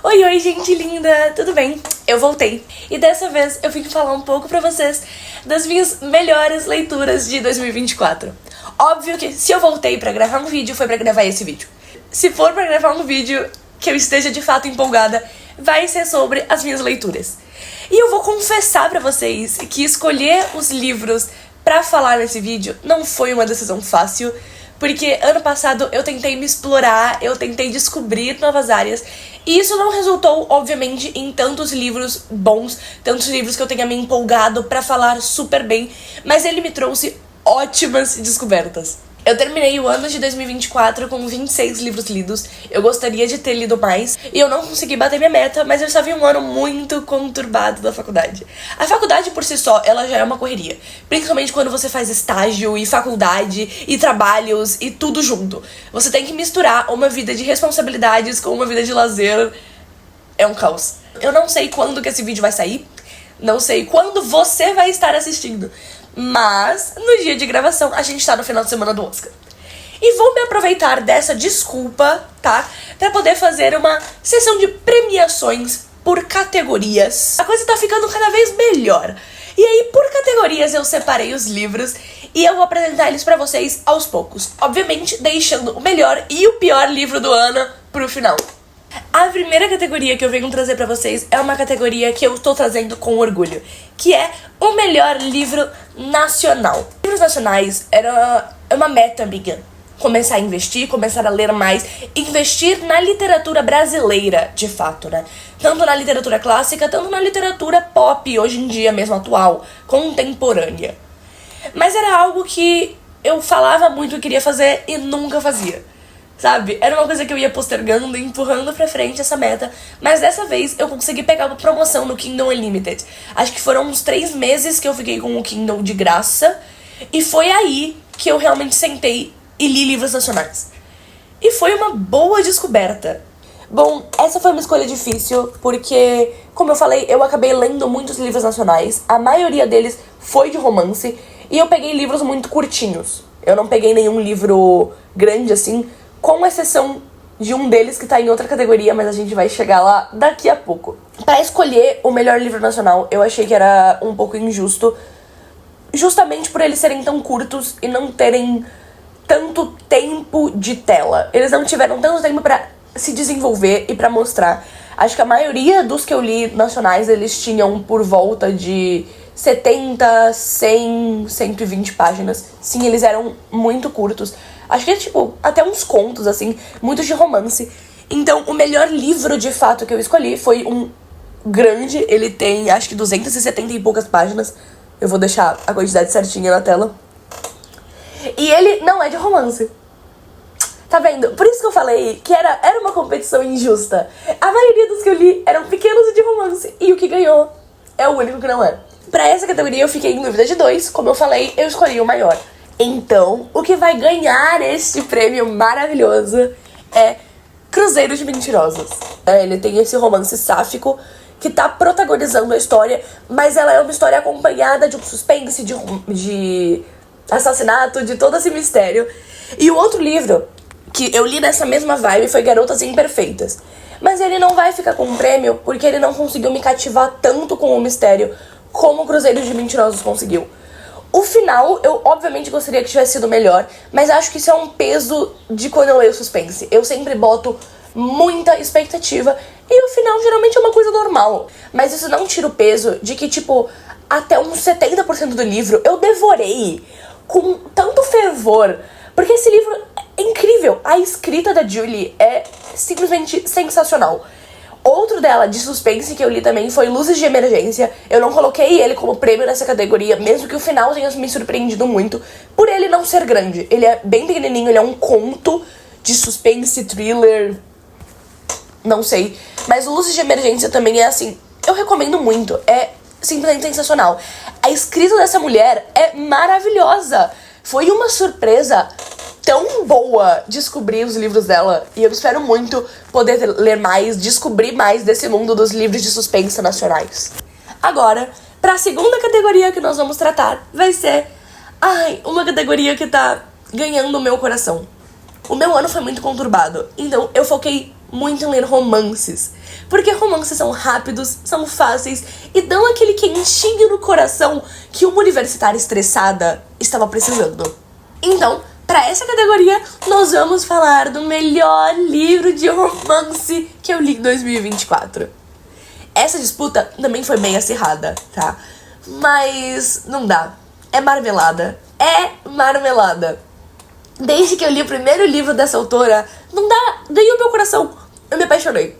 Oi, oi, gente linda! Tudo bem? Eu voltei. E dessa vez eu vim falar um pouco pra vocês das minhas melhores leituras de 2024. Óbvio que se eu voltei pra gravar um vídeo, foi pra gravar esse vídeo. Se for pra gravar um vídeo que eu esteja de fato empolgada, vai ser sobre as minhas leituras. E eu vou confessar pra vocês que escolher os livros pra falar nesse vídeo não foi uma decisão fácil, porque ano passado eu tentei me explorar, eu tentei descobrir novas áreas, e isso não resultou, obviamente, em tantos livros bons, tantos livros que eu tenha me empolgado pra falar super bem, mas ele me trouxe ótimas descobertas. Eu terminei o ano de 2024 com 26 livros lidos. Eu gostaria de ter lido mais e eu não consegui bater minha meta, mas eu estava em um ano muito conturbado da faculdade. A faculdade por si só, ela já é uma correria, principalmente quando você faz estágio e faculdade e trabalhos e tudo junto. Você tem que misturar uma vida de responsabilidades com uma vida de lazer. É um caos. Eu não sei quando que esse vídeo vai sair, não sei quando você vai estar assistindo, mas no dia de gravação a gente tá no final de semana do Oscar. E vou me aproveitar dessa desculpa, tá? Pra poder fazer uma sessão de premiações por categorias. A coisa tá ficando cada vez melhor. E aí, por categorias, eu separei os livros e eu vou apresentar eles pra vocês aos poucos. Obviamente, deixando o melhor e o pior livro do ano pro final. A primeira categoria que eu venho trazer pra vocês é uma categoria que eu tô trazendo com orgulho, que é o melhor livro nacional. Livros nacionais era uma meta minha. Começar a investir, começar a ler mais, investir na literatura brasileira, de fato, né? Tanto na literatura clássica, tanto na literatura pop, hoje em dia mesmo atual, contemporânea. Mas era algo que eu falava muito que queria fazer e nunca fazia. Sabe? Era uma coisa que eu ia postergando e empurrando pra frente essa meta. Mas dessa vez eu consegui pegar uma promoção no Kindle Unlimited. Acho que foram uns 3 meses que eu fiquei com o Kindle de graça. E foi aí que eu realmente sentei e li livros nacionais. E foi uma boa descoberta. Bom, essa foi uma escolha difícil, porque, como eu falei, eu acabei lendo muitos livros nacionais. A maioria deles foi de romance. E eu peguei livros muito curtinhos. Eu não peguei nenhum livro grande assim, com exceção de um deles que tá em outra categoria, mas a gente vai chegar lá daqui a pouco. Pra escolher o melhor livro nacional, eu achei que era um pouco injusto, justamente por eles serem tão curtos e não terem tanto tempo de tela. Eles não tiveram tanto tempo pra se desenvolver e pra mostrar. Acho que a maioria dos que eu li nacionais, eles tinham por volta de 70, 100, 120 páginas. Sim, eles eram muito curtos. Acho que é, tipo, até uns contos, assim, muitos de romance. Então, o melhor livro, de fato, que eu escolhi foi um grande. Ele tem, acho que 270 e poucas páginas. Eu vou deixar a quantidade certinha na tela. E ele não é de romance. Tá vendo? Por isso que eu falei que era uma competição injusta. A maioria dos que eu li eram pequenos e de romance. E o que ganhou é o único que não é. Pra essa categoria eu fiquei em dúvida de 2. Como eu falei, eu escolhi o maior. Então, o que vai ganhar este prêmio maravilhoso é Cruzeiro de Mentirosos. Ele tem esse romance sáfico que tá protagonizando a história, mas ela é uma história acompanhada de um suspense, de assassinato, de todo esse mistério. E o outro livro que eu li nessa mesma vibe foi Garotas Imperfeitas. Mas ele não vai ficar com um prêmio porque ele não conseguiu me cativar tanto com o mistério como o Cruzeiro de Mentirosos conseguiu. O final, eu obviamente gostaria que tivesse sido melhor, mas acho que isso é um peso de quando eu leio suspense. Eu sempre boto muita expectativa e o final geralmente é uma coisa normal. Mas isso não tira o peso de que, tipo, até uns 70% do livro eu devorei com tanto fervor. Porque esse livro é incrível. A escrita da Julie é simplesmente sensacional. Outro dela, de suspense, que eu li também, foi Luzes de Emergência. Eu não coloquei ele como prêmio nessa categoria, mesmo que o final tenha me surpreendido muito, por ele não ser grande. Ele é bem pequenininho, ele é um conto de suspense, thriller, não sei. Mas Luzes de Emergência também é assim, eu recomendo muito, é simplesmente sensacional. A escrita dessa mulher é maravilhosa. Foi uma surpresa tão boa descobrir os livros dela, e eu espero muito poder ler mais, descobrir mais desse mundo dos livros de suspense nacionais. Agora, pra segunda categoria que nós vamos tratar, vai ser, uma categoria que tá ganhando o meu coração. O meu ano foi muito conturbado, então eu foquei muito em ler romances, Porque romances são rápidos, são fáceis e dão aquele quentinho no coração que uma universitária estressada estava precisando. Então, para essa categoria, nós vamos falar do melhor livro de romance que eu li em 2024. Essa disputa também foi bem acirrada, tá? Mas não dá. É marmelada. É marmelada. Desde que eu li o primeiro livro dessa autora, não dá, ganhou meu coração. Eu me apaixonei.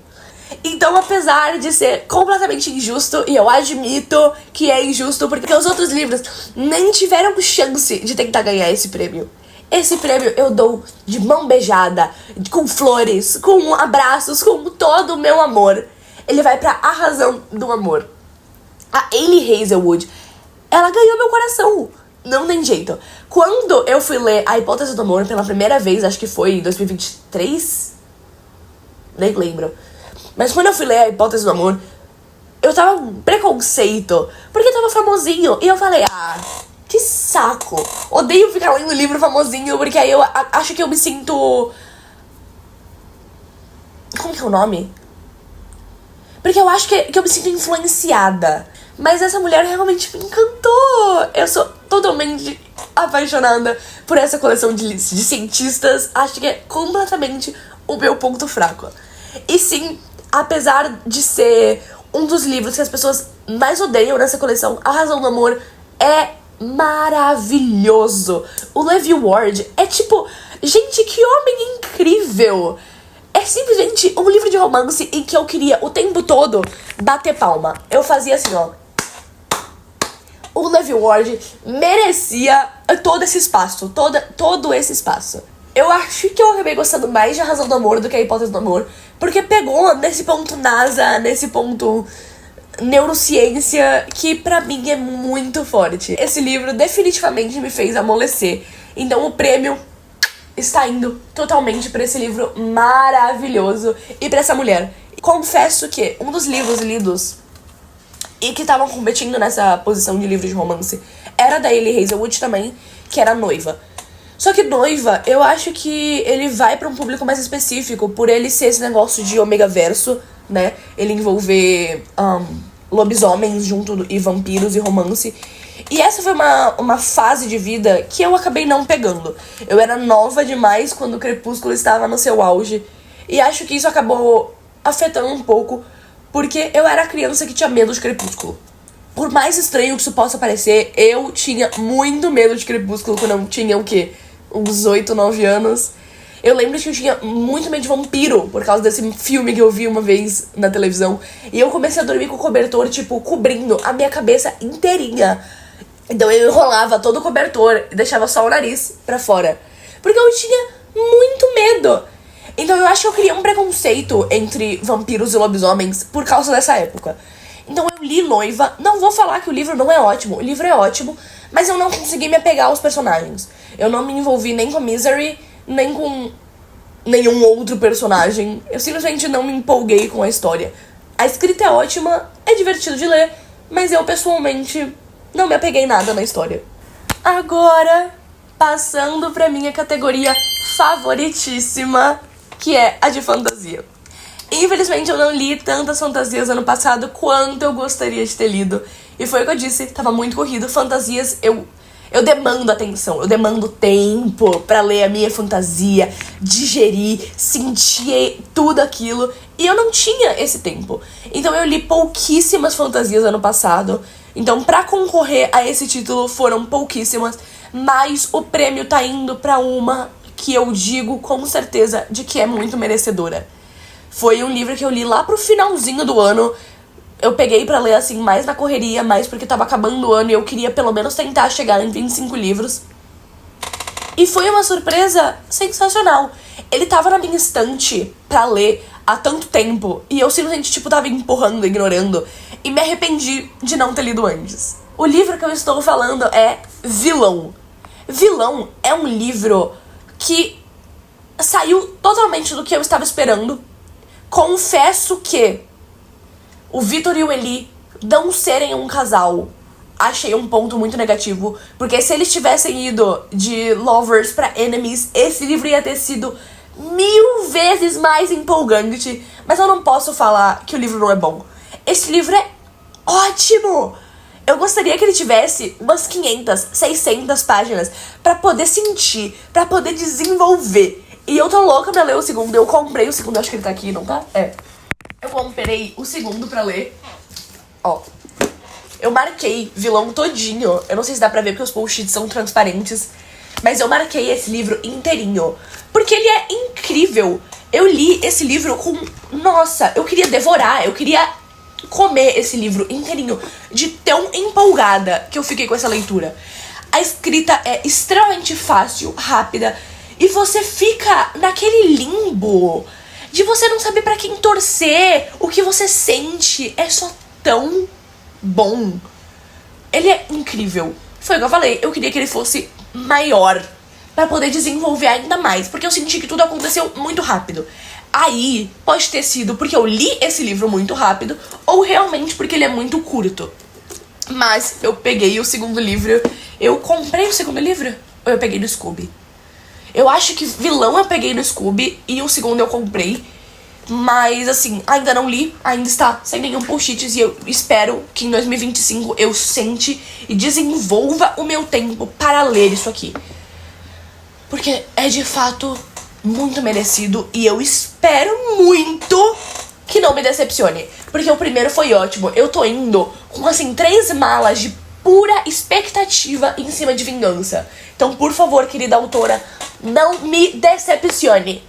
Então, apesar de ser completamente injusto, e eu admito que é injusto, porque os outros livros nem tiveram chance de tentar ganhar esse prêmio. Esse prêmio eu dou de mão beijada, com flores, com abraços, com todo o meu amor. Ele vai pra A Razão do Amor. A Hailey Hazelwood, ela ganhou meu coração. Não tem jeito. Quando eu fui ler A Hipótese do Amor pela primeira vez, acho que foi em 2023, nem lembro. Mas quando eu fui ler A Hipótese do Amor, eu tava com preconceito, porque tava famosinho. E eu falei, que saco. Odeio ficar lendo livro famosinho, porque aí eu acho que eu me sinto... Como que é o nome? Porque eu acho que eu me sinto influenciada. Mas essa mulher realmente me encantou. Eu sou totalmente apaixonada por essa coleção de cientistas. Acho que é completamente o meu ponto fraco. E sim, apesar de ser um dos livros que as pessoas mais odeiam nessa coleção, A Razão do Amor é maravilhoso. O Levi Ward é tipo... Gente, que homem incrível! É simplesmente um livro de romance em que eu queria o tempo todo bater palma. Eu fazia assim, ó. O Levi Ward merecia todo esse espaço. Todo esse espaço. Eu acho que eu acabei gostando mais de A Razão do Amor do que A Hipótese do Amor, porque pegou nesse ponto NASA, nesse ponto neurociência, que pra mim é muito forte. Esse livro definitivamente me fez amolecer. Então o prêmio está indo totalmente pra esse livro maravilhoso e pra essa mulher. Confesso que um dos livros lidos e que estavam competindo nessa posição de livro de romance era da Hailey Hazelwood também, que era Noiva. Só que Noiva, eu acho que ele vai pra um público mais específico, por ele ser esse negócio de Ômega Verso, né? Ele envolver lobisomens junto e vampiros e romance. E essa foi uma fase de vida que eu acabei não pegando. Eu era nova demais quando o Crepúsculo estava no seu auge. E acho que isso acabou afetando um pouco, porque eu era a criança que tinha medo de Crepúsculo. Por mais estranho que isso possa parecer, eu tinha muito medo de Crepúsculo quando eu tinha o quê? Uns 8, 9 anos. Eu lembro que eu tinha muito medo de vampiro por causa desse filme que eu vi uma vez na televisão. E eu comecei a dormir com o cobertor, tipo, cobrindo a minha cabeça inteirinha. Então eu enrolava todo o cobertor e deixava só o nariz pra fora. Porque eu tinha muito medo. Então eu acho que eu criei um preconceito entre vampiros e lobisomens por causa dessa época. Então eu li Noiva. Não vou falar que o livro não é ótimo. O livro é ótimo, mas eu não consegui me apegar aos personagens. Eu não me envolvi nem com Misery, nem com nenhum outro personagem. Eu simplesmente não me empolguei com a história. A escrita é ótima, é divertido de ler, mas eu pessoalmente não me apeguei nada na história. Agora, passando pra minha categoria favoritíssima, que é a de fantasia. Infelizmente eu não li tantas fantasias ano passado quanto eu gostaria de ter lido. E foi o que eu disse, tava muito corrido. Fantasias, eu demando atenção, eu demando tempo pra ler a minha fantasia, digerir, sentir tudo aquilo. E eu não tinha esse tempo. Então eu li pouquíssimas fantasias ano passado. Então pra concorrer a esse título foram pouquíssimas. Mas o prêmio tá indo pra uma que eu digo com certeza de que é muito merecedora. Foi um livro que eu li lá pro finalzinho do ano. Eu peguei pra ler, assim, mais na correria, mais porque tava acabando o ano e eu queria pelo menos tentar chegar em 25 livros. E foi uma surpresa sensacional. Ele tava na minha estante pra ler há tanto tempo e eu simplesmente, tipo, tava empurrando, ignorando. E me arrependi de não ter lido antes. O livro que eu estou falando é Vilão. Vilão é um livro que saiu totalmente do que eu estava esperando. Confesso que o Victor e o Eli não serem um casal, achei um ponto muito negativo. Porque se eles tivessem ido de lovers pra enemies, esse livro ia ter sido 1000 vezes mais empolgante, mas eu não posso falar que o livro não é bom. Esse livro é ótimo! Eu gostaria que ele tivesse umas 500, 600 páginas pra poder sentir, pra poder desenvolver. E eu tô louca pra ler o segundo. Eu comprei o segundo, acho que ele tá aqui, não tá? É. Eu comprei o segundo pra ler. Ó. Eu marquei vilão todinho. Eu não sei se dá pra ver porque os post-its são transparentes. Mas eu marquei esse livro inteirinho. Porque ele é incrível. Eu li esse livro com... Nossa, eu queria devorar. Eu queria comer esse livro inteirinho. De tão empolgada que eu fiquei com essa leitura. A escrita é extremamente fácil, rápida. E você fica naquele limbo de você não saber pra quem torcer. O que você sente é só tão bom. Ele é incrível. Foi o que eu falei, eu queria que ele fosse maior pra poder desenvolver ainda mais, porque eu senti que tudo aconteceu muito rápido. Aí, pode ter sido porque eu li esse livro muito rápido, ou realmente porque ele é muito curto. Mas eu peguei o segundo livro. Eu comprei o segundo livro? Ou eu peguei no Scooby? Eu acho que vilão eu peguei no Scooby e o segundo eu comprei. Mas, assim, ainda não li, ainda está sem nenhum post-its. E eu espero que em 2025 eu sente e desenvolva o meu tempo para ler isso aqui. Porque é de fato muito merecido e eu espero muito que não me decepcione. Porque o primeiro foi ótimo. Eu tô indo com, assim, 3 malas de pura expectativa em cima de vingança. Então, por favor, querida autora, não me decepcione.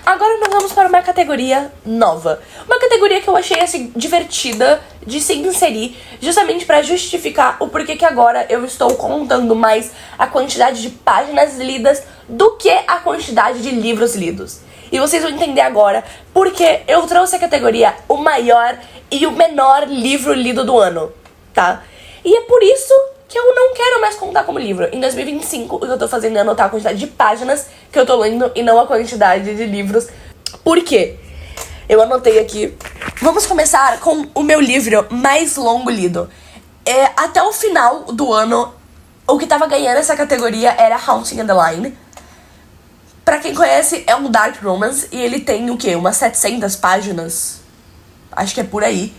Agora nós vamos para uma categoria nova. Uma categoria que eu achei, assim, divertida de se inserir, justamente para justificar o porquê que agora eu estou contando mais a quantidade de páginas lidas do que a quantidade de livros lidos. E vocês vão entender agora porque eu trouxe a categoria o maior e o menor livro lido do ano, tá? E é por isso que eu não quero mais contar como livro. Em 2025, o que eu tô fazendo é anotar a quantidade de páginas que eu tô lendo e não a quantidade de livros. Por quê? Eu anotei aqui. Vamos começar com o meu livro mais longo lido. Até o final do ano, o que tava ganhando essa categoria era Haunting on the Line. Pra quem conhece, é um dark romance e ele tem o quê? Umas 700 páginas? Acho que é por aí.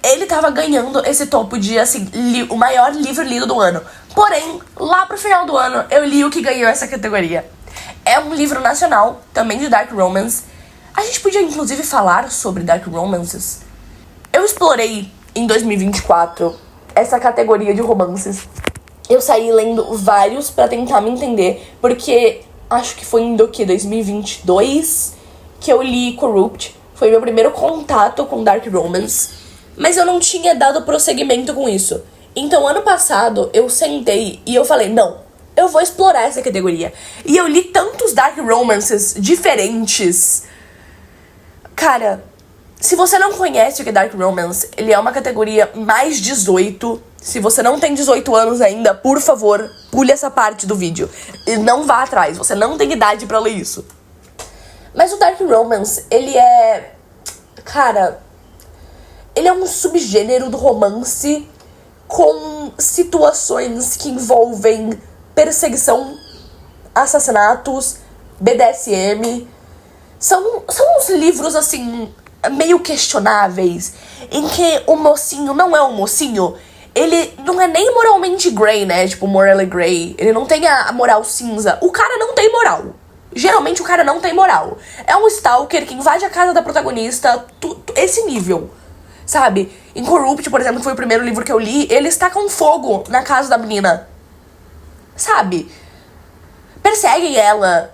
Ele tava ganhando esse topo de, assim, o maior livro lido do ano. Porém, lá pro final do ano, eu li o que ganhou essa categoria. É um livro nacional, também de dark romance. A gente podia, inclusive, falar sobre dark romances. Eu explorei, em 2024, essa categoria de romances. Eu saí lendo vários pra tentar me entender, porque acho que foi em 2022 que eu li Corrupt. Foi meu primeiro contato com dark romance. Mas eu não tinha dado prosseguimento com isso. Então, ano passado, eu sentei e eu falei, não, eu vou explorar essa categoria. E eu li tantos dark romances diferentes. Cara, se você não conhece o que é dark romance, ele é uma categoria mais 18. Se você não tem 18 anos ainda, por favor, pule essa parte do vídeo. E não vá atrás, você não tem idade pra ler isso. Mas o dark romance, ele é... Cara... Ele é um subgênero do romance com situações que envolvem perseguição, assassinatos, BDSM. São uns livros, assim, meio questionáveis, em que o mocinho não é um mocinho. Ele não é nem moralmente grey, né? Tipo, morally grey. Ele não tem a moral cinza. O cara não tem moral. Geralmente o cara não tem moral. É um stalker que invade a casa da protagonista. Esse nível. Sabe? Em Corrupt, por exemplo, que foi o primeiro livro que eu li, ele está com fogo na casa da menina. Sabe? Perseguem ela.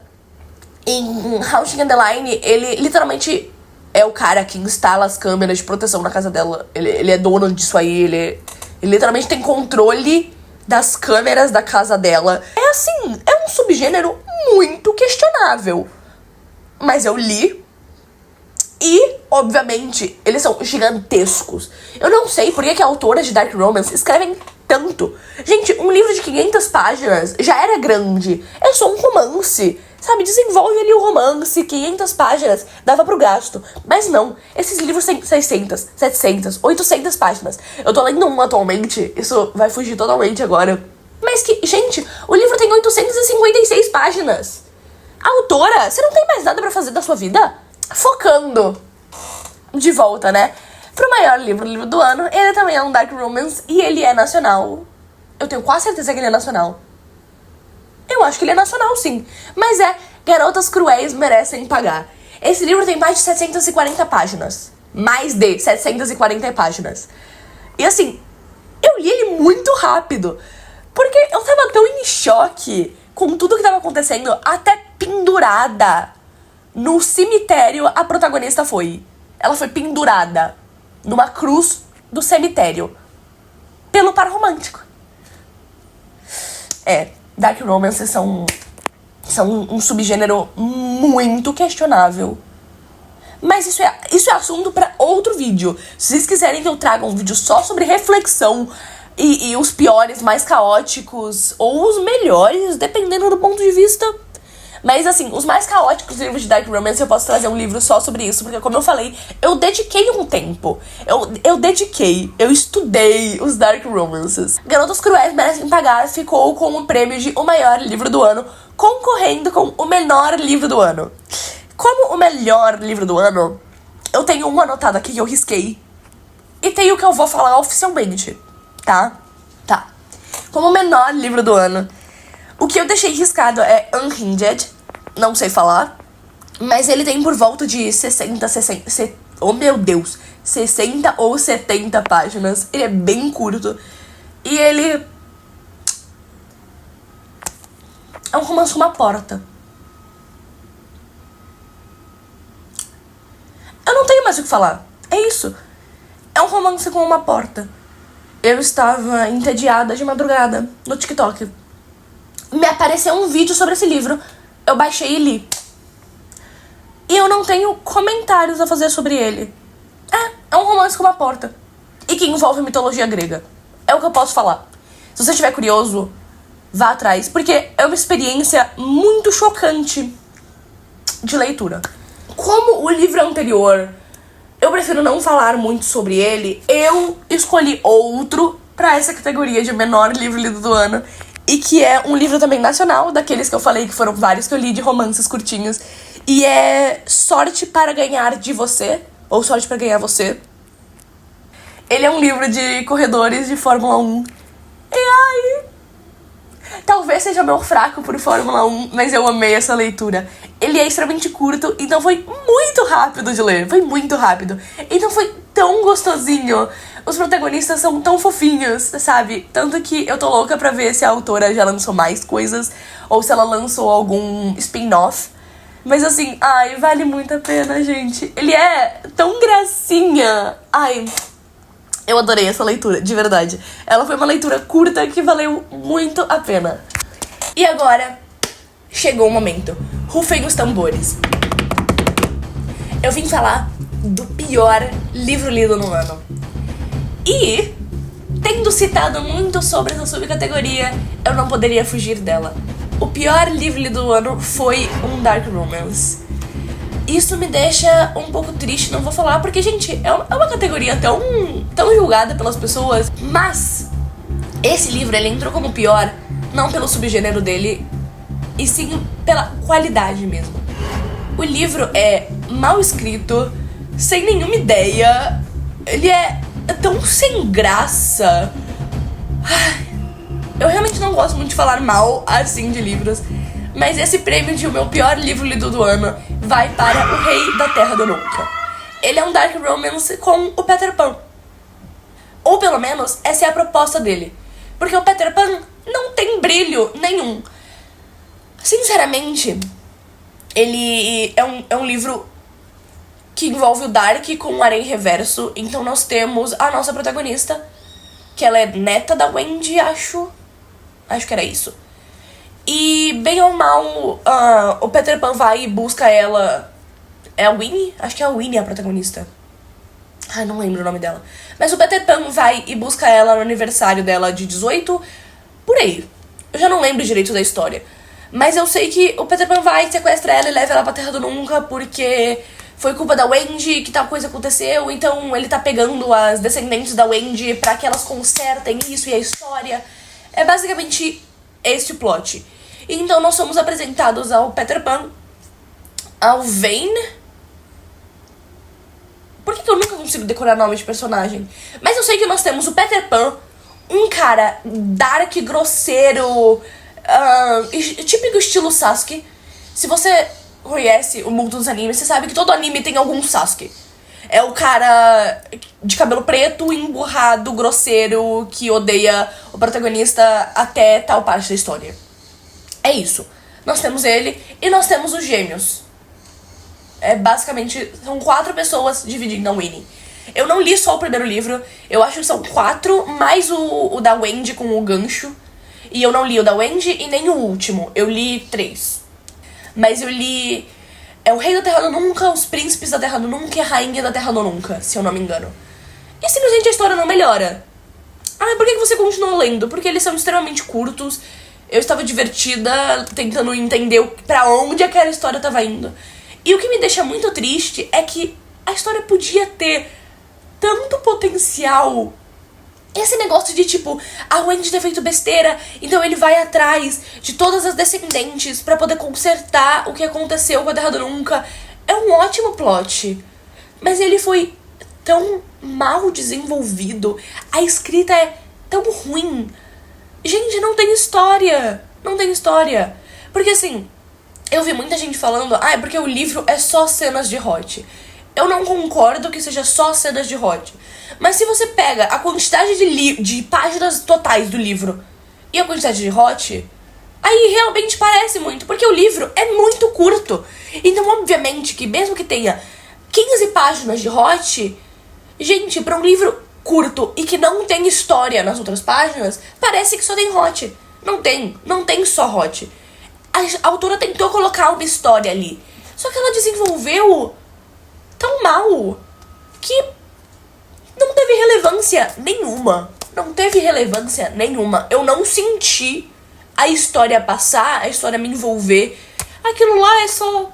Em Haunting on the Line, ele literalmente é o cara que instala as câmeras de proteção na casa dela. Ele é dono disso aí, ele literalmente tem controle das câmeras da casa dela. É assim, é um subgênero muito questionável. Mas eu li. E, obviamente, eles são gigantescos. Eu não sei por que autoras de dark romance escrevem tanto. Gente, um livro de 500 páginas já era grande. É só um romance. Sabe, desenvolve ali o romance, 500 páginas, dava pro gasto. Mas não, esses livros têm 600, 700, 800 páginas. Eu tô lendo um atualmente, isso vai fugir totalmente agora. Mas que, gente, o livro tem 856 páginas. Autora, você não tem mais nada pra fazer da sua vida? Focando de volta, né? Pro maior livro do ano, ele também é um dark romance e ele é nacional. Eu tenho quase certeza que ele é nacional. Eu acho que ele é nacional, sim. Mas é Garotas Cruéis Merecem Pagar. Esse livro tem mais de 740 páginas. Mais de 740 páginas. E assim, eu li ele muito rápido. Porque eu tava tão em choque com tudo que tava acontecendo, até pendurada no cemitério a protagonista foi. Ela foi pendurada numa cruz do cemitério pelo par romântico. Dark romances são um subgênero muito questionável. Mas isso é assunto pra outro vídeo. Se vocês quiserem que eu traga um vídeo só sobre reflexão e os piores, mais caóticos, ou os melhores, dependendo do ponto de vista. Mas assim, os mais caóticos livros de dark romance eu posso trazer um livro só sobre isso, porque como eu falei, eu dediquei um tempo. Eu estudei os dark romances. Garotas Cruéis Merecem Pagar ficou com o prêmio de o maior livro do ano, concorrendo com o menor livro do ano. Como o melhor livro do ano, eu tenho um anotado aqui que eu risquei. E tem o que eu vou falar oficialmente, tá? Tá. Como o menor livro do ano, o que eu deixei riscado é Unhinged, não sei falar, mas ele tem por volta de 60 ou 70 páginas. Ele é bem curto. E ele é um romance com uma porta. Eu não tenho mais o que falar. É isso. É um romance com uma porta. Eu estava entediada de madrugada no TikTok. Me apareceu um vídeo sobre esse livro. Eu baixei e li. E eu não tenho comentários a fazer sobre ele. É um romance com uma porta. E que envolve mitologia grega. É o que eu posso falar. Se você estiver curioso, vá atrás. Porque é uma experiência muito chocante de leitura. Como o livro anterior, eu prefiro não falar muito sobre ele, eu escolhi outro pra essa categoria de menor livro lido do ano. E que é um livro também nacional, daqueles que eu falei que foram vários que eu li de romances curtinhos. E é Sorte para Ganhar de Você, ou Sorte para Ganhar Você. Ele é um livro de corredores de Fórmula 1. E ai, talvez seja meu fraco por Fórmula 1, mas eu amei essa leitura. Ele é extremamente curto, então foi muito rápido de ler. Foi muito rápido. Então foi tão gostosinho. Os protagonistas são tão fofinhos, sabe? Tanto que eu tô louca pra ver se a autora já lançou mais coisas, ou se ela lançou algum spin-off. Mas assim, ai, vale muito a pena, gente. Ele é tão gracinha. Ai, eu adorei essa leitura, de verdade. Ela foi uma leitura curta que valeu muito a pena. E agora, chegou o momento. Rufem os tambores. Eu vim falar do pior livro lido no ano. E, tendo citado muito sobre essa subcategoria, eu não poderia fugir dela. O pior livro lido do ano foi um dark romance. Isso me deixa um pouco triste, não vou falar, porque, gente, é uma categoria tão julgada pelas pessoas. Mas esse livro, ele entrou como pior, não pelo subgênero dele, e sim pela qualidade mesmo. O livro é mal escrito, sem nenhuma ideia, ele é tão sem graça. Eu realmente não gosto muito de falar mal assim de livros, mas esse prêmio de o meu pior livro lido do ano vai para O Rei da Terra do Nunca. Ele é um dark romance com o Peter Pan. Ou pelo menos essa é a proposta dele, porque o Peter Pan não tem brilho nenhum. Sinceramente, ele é um livro que envolve o Dark com o Aranha Reverso. Então nós temos a nossa protagonista, que ela é neta da Wendy, acho que era isso. E bem ou mal, o Peter Pan vai e busca ela. É a Winnie? Acho que é a Winnie a protagonista. Ai, não lembro o nome dela. Mas o Peter Pan vai e busca ela no aniversário dela de 18, por aí. Eu já não lembro direito da história. Mas eu sei que o Peter Pan vai, sequestra ela e leva ela pra Terra do Nunca, porque foi culpa da Wendy que tal coisa aconteceu. Então ele tá pegando as descendentes da Wendy pra que elas consertem isso e a história. É basicamente esse o plot. Então nós somos apresentados ao Peter Pan Alvain. Por que eu nunca consigo decorar nome de personagem? Mas eu sei que nós temos o Peter Pan, um cara dark, grosseiro, típico estilo Sasuke. Se você conhece o mundo dos animes, você sabe que todo anime tem algum Sasuke. É o cara de cabelo preto, emburrado, grosseiro, que odeia o protagonista até tal parte da história. É isso. Nós temos ele e nós temos os gêmeos. Basicamente, são 4 pessoas dividindo a Winnie. Eu não li só o primeiro livro, eu acho que são 4, mais o da Wendy com o gancho. E eu não li o da Wendy e nem o último, eu li 3. Mas eu li... É o Rei da Terra do Nunca, os Príncipes da Terra do Nunca e a Rainha da Terra do Nunca, se eu não me engano. E simplesmente a história não melhora. Por que você continuou lendo? Porque eles são extremamente curtos. Eu estava divertida, tentando entender pra onde aquela história estava indo. E o que me deixa muito triste é que a história podia ter tanto potencial. Esse negócio de, tipo, a Wendy ter feito besteira, então ele vai atrás de todas as descendentes pra poder consertar o que aconteceu com a Terra do Nunca. É um ótimo plot. Mas ele foi tão mal desenvolvido. A escrita é tão ruim. Gente, não tem história. Não tem história. Porque, assim, eu vi muita gente falando, é porque o livro é só cenas de hot. Eu não concordo que seja só cenas de hot. Mas se você pega a quantidade de páginas totais do livro e a quantidade de hot, aí realmente parece muito, porque o livro é muito curto. Então, obviamente, que mesmo que tenha 15 páginas de hot, gente, pra um livro curto e que não tem história nas outras páginas, parece que só tem hot. Não tem só hot. A autora tentou colocar uma história ali, só que ela desenvolveu tão mal que não teve relevância nenhuma. Não teve relevância nenhuma. Eu não senti a história passar, a história me envolver. Aquilo lá é só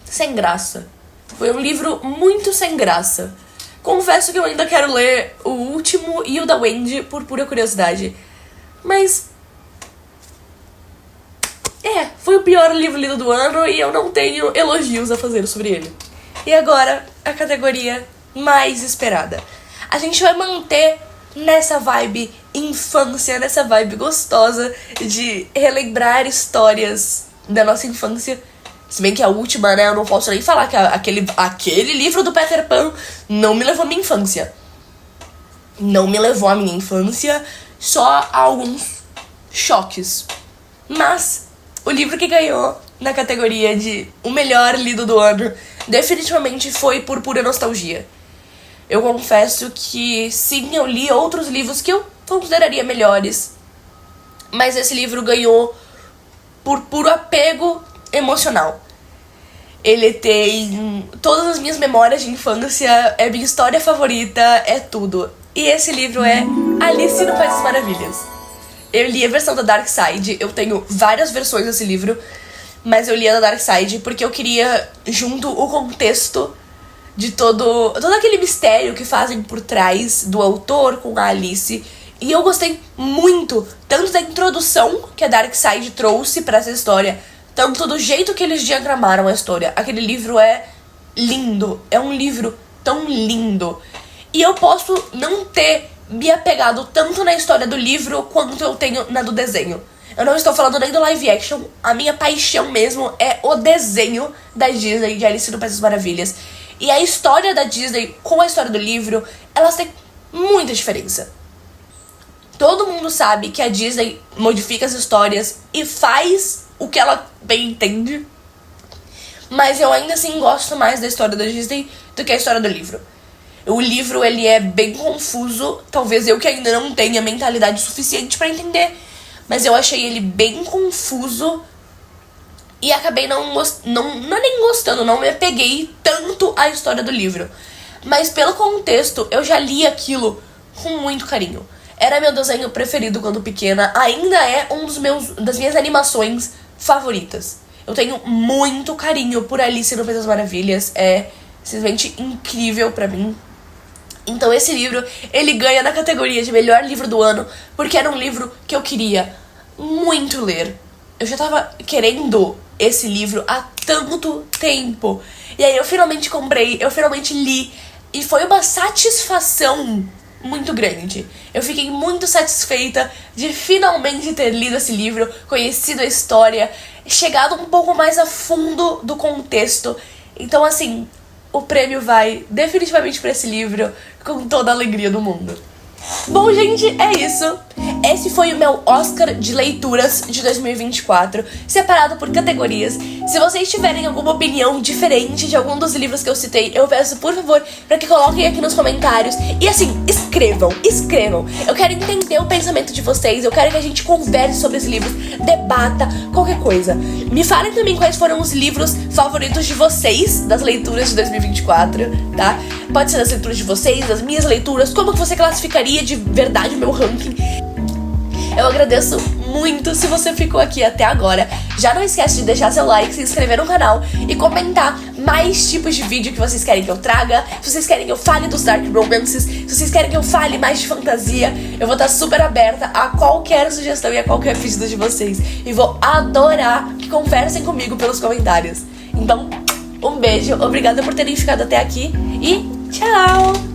sem graça. Foi um livro muito sem graça. Confesso que eu ainda quero ler o último e o da Wendy por pura curiosidade. Mas foi o pior livro lido do ano e eu não tenho elogios a fazer sobre ele. E agora, a categoria mais esperada. A gente vai manter nessa vibe infância, nessa vibe gostosa de relembrar histórias da nossa infância. Se bem que a última, né, eu não posso nem falar que aquele livro do Peter Pan não me levou à minha infância. Não me levou à minha infância, só alguns choques. Mas o livro que ganhou na categoria de o melhor lido do ano definitivamente foi por pura nostalgia. Eu confesso que sim, eu li outros livros que eu consideraria melhores, mas esse livro ganhou por puro apego emocional. Ele tem todas as minhas memórias de infância, é minha história favorita, é tudo. E esse livro é Alice no País das Maravilhas. Eu li a versão da Dark Side, eu tenho várias versões desse livro, mas eu li a da Dark Side porque eu queria junto o contexto de todo aquele mistério que fazem por trás do autor com a Alice. E eu gostei muito, tanto da introdução que a Dark Side trouxe pra essa história, tanto do jeito que eles diagramaram a história. Aquele livro é lindo, é um livro tão lindo. E eu posso não ter me apegado tanto na história do livro quanto eu tenho na do desenho. Eu não estou falando nem do live action, a minha paixão mesmo é o desenho da Disney de Alice no País das Maravilhas. E a história da Disney com a história do livro, elas têm muita diferença. Todo mundo sabe que a Disney modifica as histórias e faz o que ela bem entende. Mas eu ainda assim gosto mais da história da Disney do que a história do livro. O livro, ele é bem confuso. Talvez eu que ainda não tenha mentalidade suficiente pra entender. Mas eu achei ele bem confuso. E acabei não nem gostando, não me apeguei tanto à história do livro. Mas pelo contexto, eu já li aquilo com muito carinho. Era meu desenho preferido quando pequena. Ainda é das minhas animações favoritas. Eu tenho muito carinho por Alice no País das Maravilhas. É simplesmente incrível pra mim. Então esse livro, ele ganha na categoria de melhor livro do ano, porque era um livro que eu queria muito ler. Eu já tava querendo esse livro há tanto tempo. E aí eu finalmente comprei, eu finalmente li, e foi uma satisfação muito grande. Eu fiquei muito satisfeita de finalmente ter lido esse livro, conhecido a história, chegado um pouco mais a fundo do contexto. Então, assim, o prêmio vai definitivamente para esse livro, com toda a alegria do mundo. Bom, gente, é isso. Esse foi o meu Oscar de leituras de 2024, separado por categorias. Se vocês tiverem alguma opinião diferente de algum dos livros que eu citei, eu peço, por favor, para que coloquem aqui nos comentários. E assim, escrevam. Eu quero entender o pensamento de vocês, eu quero que a gente converse sobre os livros, debata, qualquer coisa. Me falem também quais foram os livros favoritos de vocês, das leituras de 2024, tá? Pode ser das leituras de vocês, das minhas leituras, como que você classificaria de verdade o meu ranking. Eu agradeço muito se você ficou aqui até agora. Já não esquece de deixar seu like, se inscrever no canal e comentar mais tipos de vídeo que vocês querem que eu traga. Se vocês querem que eu fale dos Dark Romances, se vocês querem que eu fale mais de fantasia, eu vou estar super aberta a qualquer sugestão e a qualquer pedido de vocês. E vou adorar que conversem comigo pelos comentários. Então, um beijo, obrigada por terem ficado até aqui e tchau!